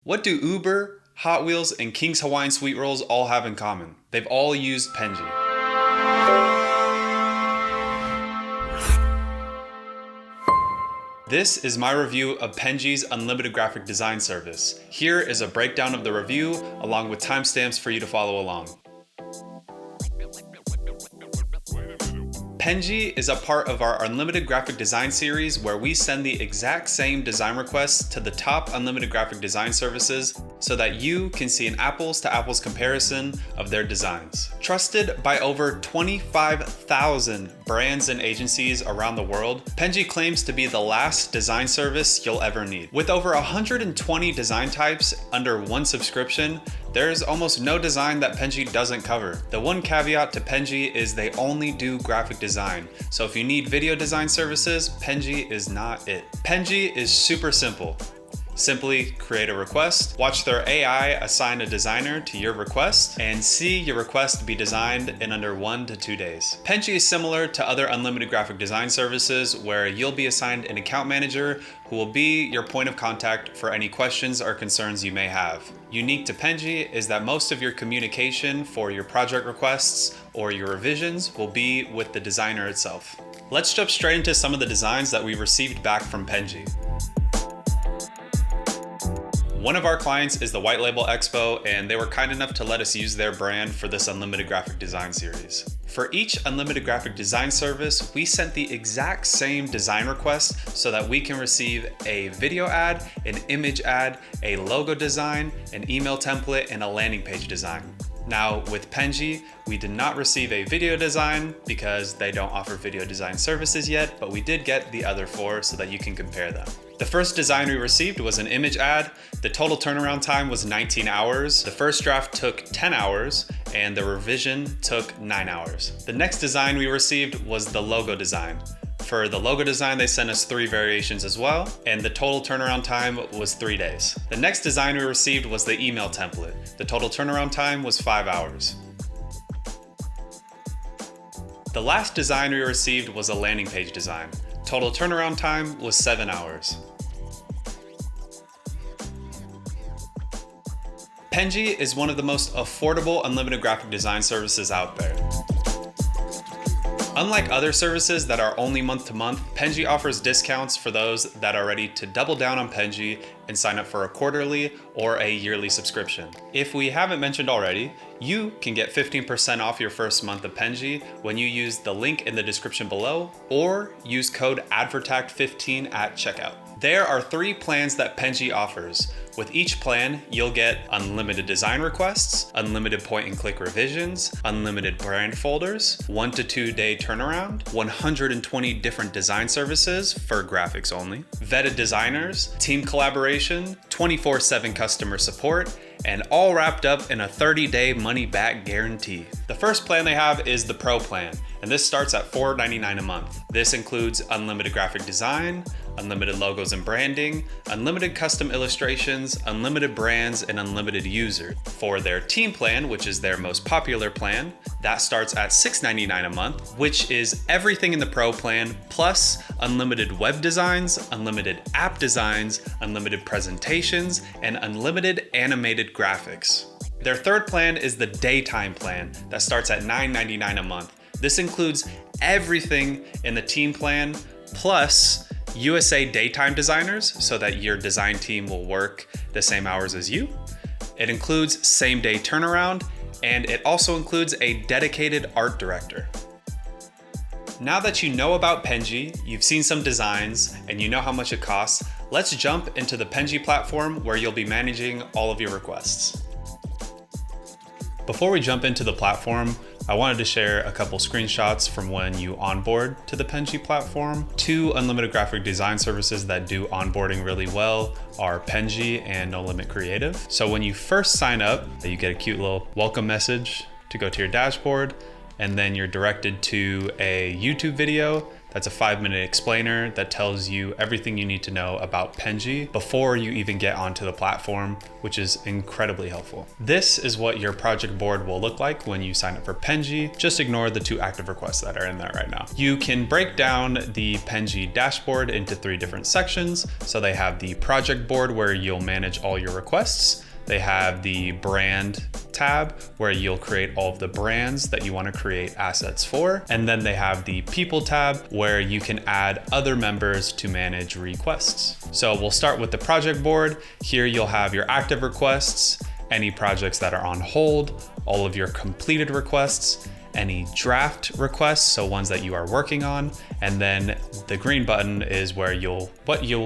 What do Uber, Hot Wheels, and King's Hawaiian Sweet Rolls all have in common? They've all used Penji. This is my review of Penji's unlimited graphic design service. Here is a breakdown of the review along with timestamps for you to follow along. Penji is a part of our unlimited graphic design series where we send the exact same design requests to the top unlimited graphic design services so that you can see an apples to apples comparison of their designs. Trusted by over 25,000 brands and agencies around the world, Penji claims to be the last design service you'll ever need. With over 120 design types under one subscription, there's almost no design that Penji doesn't cover. The one caveat to Penji is they only do graphic design. So if you need video design services, Penji is not it. Penji is super simple. Simply create a request, watch their AI assign a designer to your request, and see your request be designed in under 1 to 2 days. Penji is similar to other unlimited graphic design services where you'll be assigned an account manager who will be your point of contact for any questions or concerns you may have. Unique to Penji is that most of your communication for your project requests or your revisions will be with the designer itself. Let's jump straight into some of the designs that we received back from Penji. One of our clients is the White Label Expo, and they were kind enough to let us use their brand for this unlimited graphic design series. For each unlimited graphic design service, we sent the exact same design request so that we can receive a video ad, an image ad, a logo design, an email template, and a landing page design. Now with Penji, we did not receive a video design because they don't offer video design services yet, but we did get the other 4 so that you can compare them. The first design we received was an image ad. The total turnaround time was 19 hours. The first draft took 10 hours and the revision took 9 hours. The next design we received was the logo design. For the logo design, they sent us 3 variations as well, and the total turnaround time was 3 days. The next design we received was the email template. The total turnaround time was 5 hours. The last design we received was a landing page design. Total turnaround time was 7 hours. Penji is one of the most affordable unlimited graphic design services out there. Unlike other services that are only month to month, Penji offers discounts for those that are ready to double down on Penji and sign up for a quarterly or a yearly subscription. If we haven't mentioned already, you can get 15% off your first month of Penji when you use the link in the description below or use code ADVERTACT15 at checkout. There are 3 plans that Penji offers. With each plan, you'll get unlimited design requests, unlimited point and click revisions, unlimited brand folders, 1 to 2 day turnaround, 120 different design services for graphics only, vetted designers, team collaboration, 24/7 customer support, and all wrapped up in a 30-day money-back guarantee. The first plan they have is the Pro plan, and this starts at $4.99 a month. This includes unlimited graphic design, unlimited logos and branding, unlimited custom illustrations, unlimited brands, and unlimited users. For their team plan, which is their most popular plan, that starts at $6.99 a month, which is everything in the Pro plan, plus unlimited web designs, unlimited app designs, unlimited presentations, and unlimited animated graphics. Their third plan is the daytime plan that starts at $9.99 a month. This includes everything in the team plan, plus USA daytime designers so that your design team will work the same hours as you. It includes same day turnaround, and it also includes a dedicated art director. Now that you know about Penji, you've seen some designs, and you know how much it costs, let's jump into the Penji platform where you'll be managing all of your requests. Before we jump into the platform, I wanted to share a couple screenshots from when you onboard to the Penji platform. 2 unlimited graphic design services that do onboarding really well are Penji and No Limit Creative. So when you first sign up, you get a cute little welcome message to go to your dashboard, and then you're directed to a YouTube video That's a 5-minute explainer that tells you everything you need to know about Penji before you even get onto the platform, which is incredibly helpful. This is what your project board will look like when you sign up for Penji. Just ignore the 2 active requests that are in there right now. You can break down the Penji dashboard into 3 different sections. So they have the project board where you'll manage all your requests. They have the brand tab where you'll create all of the brands that you want to create assets for. And then they have the people tab where you can add other members to manage requests. So we'll start with the project board. Here you'll have your active requests, any projects that are on hold, all of your completed requests, any draft requests, so ones that you are working on, and then the green button is where you'll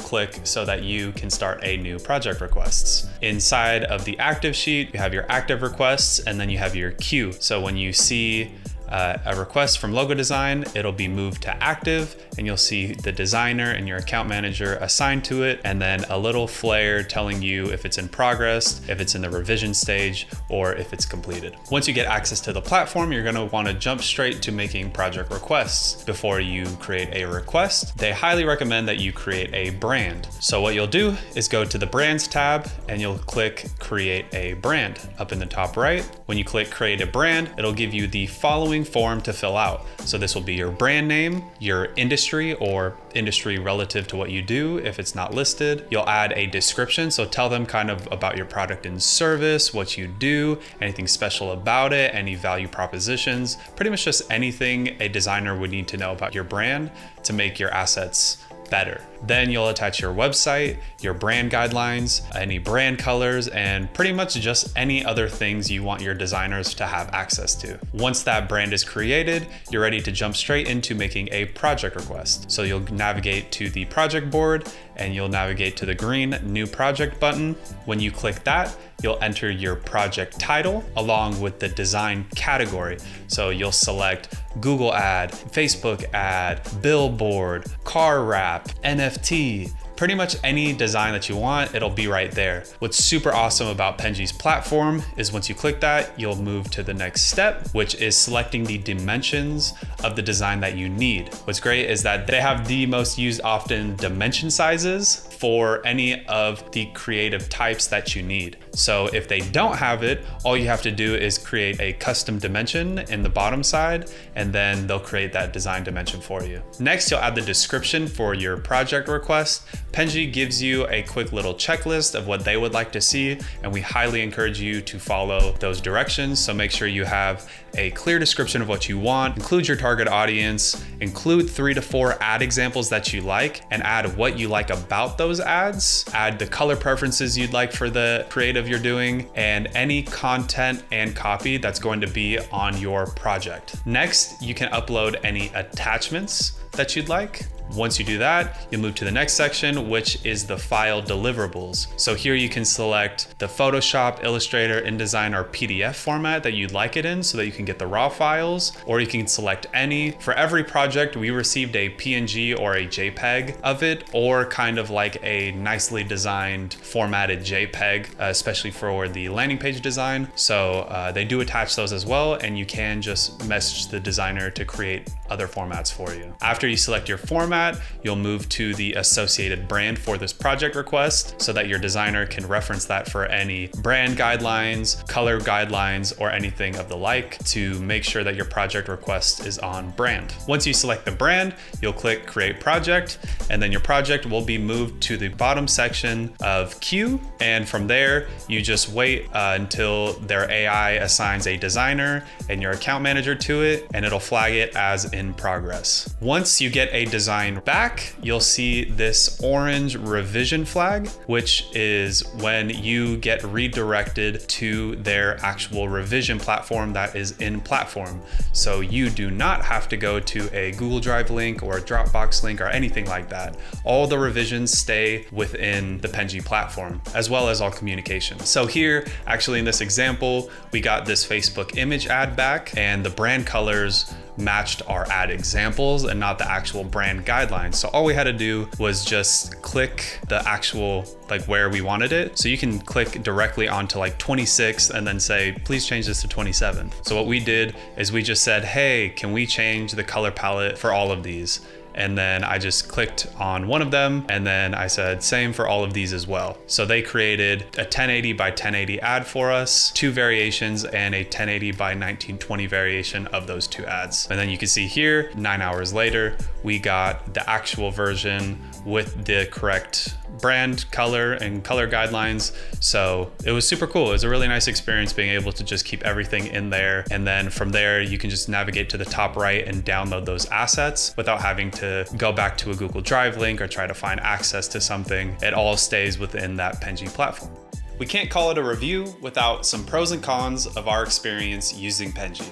click so that you can start a new project requests. Inside of the active sheet, you have your active requests, and then you have your queue. So when you see a request from logo design, it'll be moved to active, and you'll see the designer and your account manager assigned to it, and then a little flare telling you if it's in progress, if it's in the revision stage, or if it's completed. Once you get access to the platform, you're gonna wanna jump straight to making project requests. Before you create a request, they highly recommend that you create a brand. So what you'll do is go to the brands tab, and you'll click create a brand up in the top right. When you click create a brand, it'll give you the following form to fill out. So this will be your brand name, your industry or industry relative to what you do if it's not listed. You'll add a description, so tell them kind of about your product and service, what you do, anything special about it, any value propositions, pretty much just anything a designer would need to know about your brand to make your assets better. Then you'll attach your website, your brand guidelines, any brand colors, and pretty much just any other things you want your designers to have access to. Once that brand is created, you're ready to jump straight into making a project request. So you'll navigate to the project board, and you'll navigate to the green new project button. When you click that, you'll enter your project title along with the design category. So you'll select Google ad, Facebook ad, billboard, car wrap, NFT, pretty much any design that you want, it'll be right there. What's super awesome about Penji's platform is once you click that, you'll move to the next step, which is selecting the dimensions of the design that you need. What's great is that they have the most used often dimension sizes for any of the creative types that you need. So if they don't have it, all you have to do is create a custom dimension in the bottom side, and then they'll create that design dimension for you. Next, you'll add the description for your project request. Penji gives you a quick little checklist of what they would like to see, and we highly encourage you to follow those directions. So make sure you have a clear description of what you want, include your target audience, include 3 to 4 ad examples that you like, and add what you like about those ads, add the color preferences you'd like for the creative you're doing, and any content and copy that's going to be on your project. Next, you can upload any attachments that you'd like. Once you do that, you'll move to the next section, which is the file deliverables. So here you can select the Photoshop, Illustrator, InDesign, or PDF format that you'd like it in so that you can get the raw files, or you can select any. For every project, we received a PNG or a JPEG of it, or kind of like a nicely designed formatted JPEG, especially for the landing page design. So they do attach those as well, and you can just message the designer to create other formats for you. After you select your format, you'll move to the associated brand for this project request so that your designer can reference that for any brand guidelines, color guidelines, or anything of the like to make sure that your project request is on brand. Once you select the brand, you'll click Create Project, and then your project will be moved to the bottom section of Queue. And from there, you just wait until their AI assigns a designer and your account manager to it, and it'll flag it as in progress. Once you get a design back, you'll see this orange revision flag, which is when you get redirected to their actual revision platform that is in platform. So you do not have to go to a Google Drive link or a Dropbox link or anything like that. All the revisions stay within the Penji platform, as well as all communication. So here, actually in this example, we got this Facebook image ad back, and the brand colors matched our ad examples and not the actual brand guidelines. So all we had to do was just click the actual like where we wanted it. So you can click directly onto like 26 and then say, please change this to 27. So what we did is we just said, hey, can we change the color palette for all of these? And then I just clicked on one of them and then I said same for all of these as well. So they created a 1080 by 1080 ad for us, 2 variations and a 1080 by 1920 variation of those 2 ads. And then you can see here, 9 hours later, we got the actual version with the correct brand color and color guidelines. So it was super cool. It was a really nice experience being able to just keep everything in there. And then from there, you can just navigate to the top right and download those assets without having to go back to a Google Drive link or try to find access to something. It all stays within that Penji platform. We can't call it a review without some pros and cons of our experience using Penji.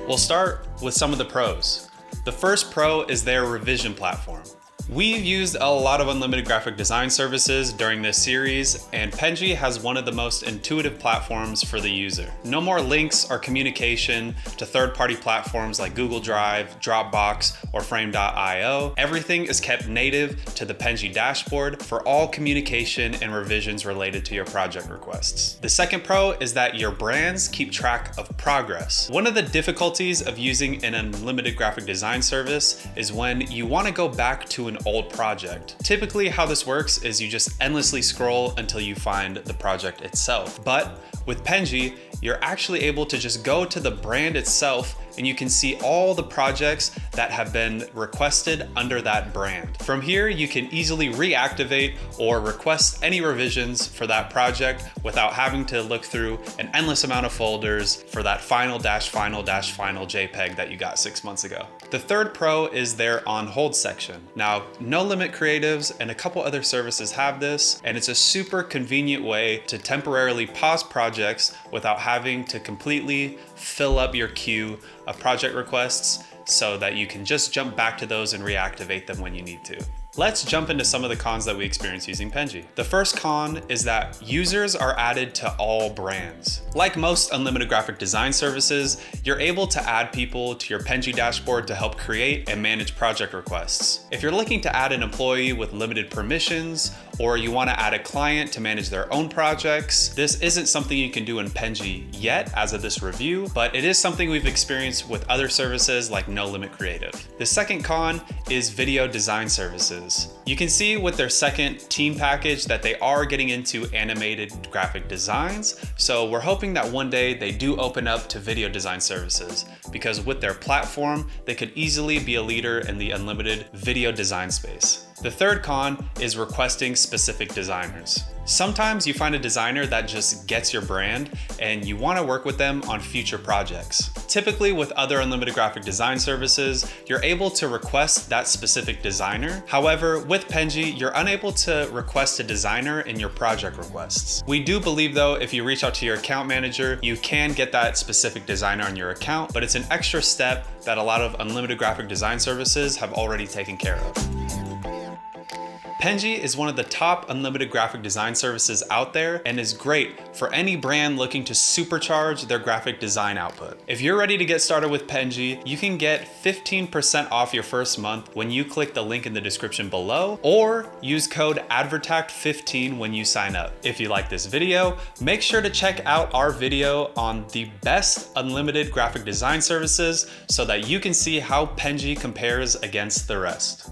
We'll start with some of the pros. The first pro is their revision platform. We've used a lot of unlimited graphic design services during this series, and Penji has one of the most intuitive platforms for the user. No more links or communication to third-party platforms like Google Drive, Dropbox, or Frame.io. Everything is kept native to the Penji dashboard for all communication and revisions related to your project requests. The second pro is that your brands keep track of progress. One of the difficulties of using an unlimited graphic design service is when you want to go back to an old project. Typically how this works is you just endlessly scroll until you find the project itself. But with Penji, you're actually able to just go to the brand itself and you can see all the projects that have been requested under that brand. From here, you can easily reactivate or request any revisions for that project without having to look through an endless amount of folders for that final JPEG that you got 6 months ago. The third pro is their on hold section. Now, No Limit Creatives and a couple other services have this, and it's a super convenient way to temporarily pause projects without having to completely fill up your queue of project requests so that you can just jump back to those and reactivate them when you need to. Let's jump into some of the cons that we experience using Penji. The first con is that users are added to all brands. Like most unlimited graphic design services, you're able to add people to your Penji dashboard to help create and manage project requests. If you're looking to add an employee with limited permissions, or you want to add a client to manage their own projects, this isn't something you can do in Penji yet as of this review, but it is something we've experienced with other services like No Limit Creative. The second con is video design services. You can see with their second team package that they are getting into animated graphic designs, so we're hoping that one day they do open up to video design services, because with their platform, they could easily be a leader in the unlimited video design space. The third con is requesting specific designers. Sometimes you find a designer that just gets your brand and you want to work with them on future projects. Typically with other unlimited graphic design services, you're able to request that specific designer. However, with Penji, you're unable to request a designer in your project requests. We do believe though, if you reach out to your account manager, you can get that specific designer on your account, but it's an extra step that a lot of unlimited graphic design services have already taken care of. Penji is one of the top unlimited graphic design services out there and is great for any brand looking to supercharge their graphic design output. If you're ready to get started with Penji, you can get 15% off your first month when you click the link in the description below, or use code ADVERTACT15 when you sign up. If you like this video, make sure to check out our video on the best unlimited graphic design services so that you can see how Penji compares against the rest.